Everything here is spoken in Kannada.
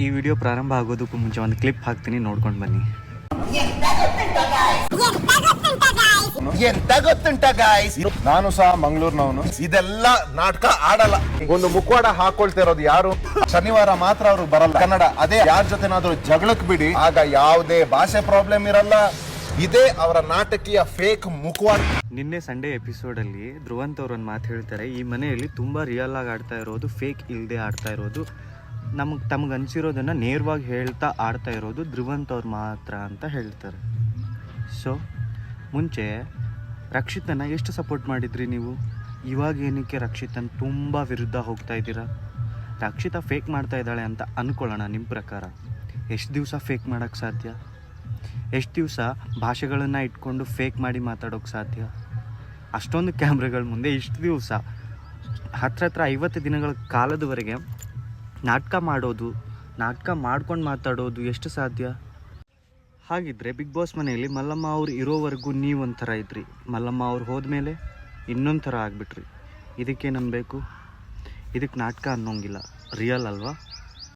ಈ ವಿಡಿಯೋ ಪ್ರಾರಂಭ ಆಗೋದಕ್ಕೂ ಮುಂಚೆ ಒಂದು ಕ್ಲಿಪ್ ಹಾಕ್ತೀನಿ, ನೋಡ್ಕೊಂಡು ಬನ್ನಿ. ಎಂತ ಗೊತ್ತುಂಟ ಗಾಯ್ಸ್, ನಾನು ಸಹ ಮಂಗಳೂರಿನವನು. ಇದೆಲ್ಲ ನಾಟಕ ಆಡಲ್ಲ. ಒಂದು ಮುಖವಾಡ ಹಾಕೊಳ್ತಿರೋದು ಯಾರು? ಶನಿವಾರ ಮಾತ್ರ ಅವರು ಬರಲ್ಲ ಕನ್ನಡ. ಅದೇ ಯಾರ ಜೊತೆನಾದ್ರೂ ಜಗಳಕ್ ಬಿಡಿ, ಆಗ ಯಾವುದೇ ಭಾಷೆ ಪ್ರಾಬ್ಲಮ್ ಇರಲ್ಲ. ಇದೇ ಅವರ ನಾಟಕೀಯ ಫೇಕ್ ಮುಖವಾಡ. ನಿನ್ನೆ ಸಂಡೇ ಎಪಿಸೋಡಲ್ಲಿ ಧ್ರುವಂತ್ ಅವ್ರು ಒಂದು ಮಾತು ಹೇಳ್ತಾರೆ, ಈ ಮನೆಯಲ್ಲಿ ತುಂಬ ರಿಯಲ್ ಆಗಿ ಆಡ್ತಾ ಇರೋದು, ಫೇಕ್ ಇಲ್ಲದೆ ಆಡ್ತಾ ಇರೋದು, ತಮಗೆ ಅನಿಸಿರೋದನ್ನು ನೇರವಾಗಿ ಹೇಳ್ತಾ ಆಡ್ತಾ ಇರೋದು ಧ್ರುವಂತ್ ಅವ್ರು ಮಾತ್ರ ಅಂತ ಹೇಳ್ತಾರೆ. ಸೊ ಮುಂಚೆ ರಕ್ಷಿತನ ಎಷ್ಟು ಸಪೋರ್ಟ್ ಮಾಡಿದ್ರಿ ನೀವು? ಇವಾಗ ಏನಕ್ಕೆ ರಕ್ಷಿತನ್ ತುಂಬ ವಿರುದ್ಧ ಹೋಗ್ತಾ ಇದ್ದೀರಾ? ರಕ್ಷಿತಾ ಫೇಕ್ ಮಾಡ್ತಾ ಇದ್ದಾಳೆ ಅಂತ ಅಂದ್ಕೊಳ್ಳೋಣ. ನಿಮ್ಮ ಪ್ರಕಾರ ಎಷ್ಟು ದಿವಸ ಫೇಕ್ ಮಾಡೋಕ್ಕೆ ಸಾಧ್ಯ? ಎಷ್ಟು ದಿವಸ ಭಾಷೆಗಳನ್ನು ಇಟ್ಕೊಂಡು ಫೇಕ್ ಮಾಡಿ ಮಾತಾಡೋಕ್ಕೆ ಸಾಧ್ಯ? ಅಷ್ಟೊಂದು ಕ್ಯಾಮ್ರಾಗಳ ಮುಂದೆ ಇಷ್ಟು ದಿವಸ ಹತ್ರ 50 ದಿನಗಳ ಕಾಲದವರೆಗೆ ನಾಟಕ ಮಾಡೋದು, ನಾಟಕ ಮಾಡ್ಕೊಂಡು ಮಾತಾಡೋದು ಎಷ್ಟು ಸಾಧ್ಯ? ಹಾಗಿದ್ದರೆ ಬಿಗ್ ಬಾಸ್ ಮನೆಯಲ್ಲಿ ಮಲ್ಲಮ್ಮ ಅವ್ರು ಇರೋವರೆಗೂ ನೀವೊಂಥರ ಇದ್ರಿ, ಮಲ್ಲಮ್ಮ ಅವ್ರು ಹೋದ್ಮೇಲೆ ಇನ್ನೊಂದು ಥರ ಆಗಿಬಿಟ್ರಿ. ಇದಕ್ಕೆ ನಂಬಬೇಕು? ಇದಕ್ಕೆ ನಾಟಕ ಅನ್ನೋಂಗಿಲ್ಲ, ರಿಯಲ್ ಅಲ್ವಾ?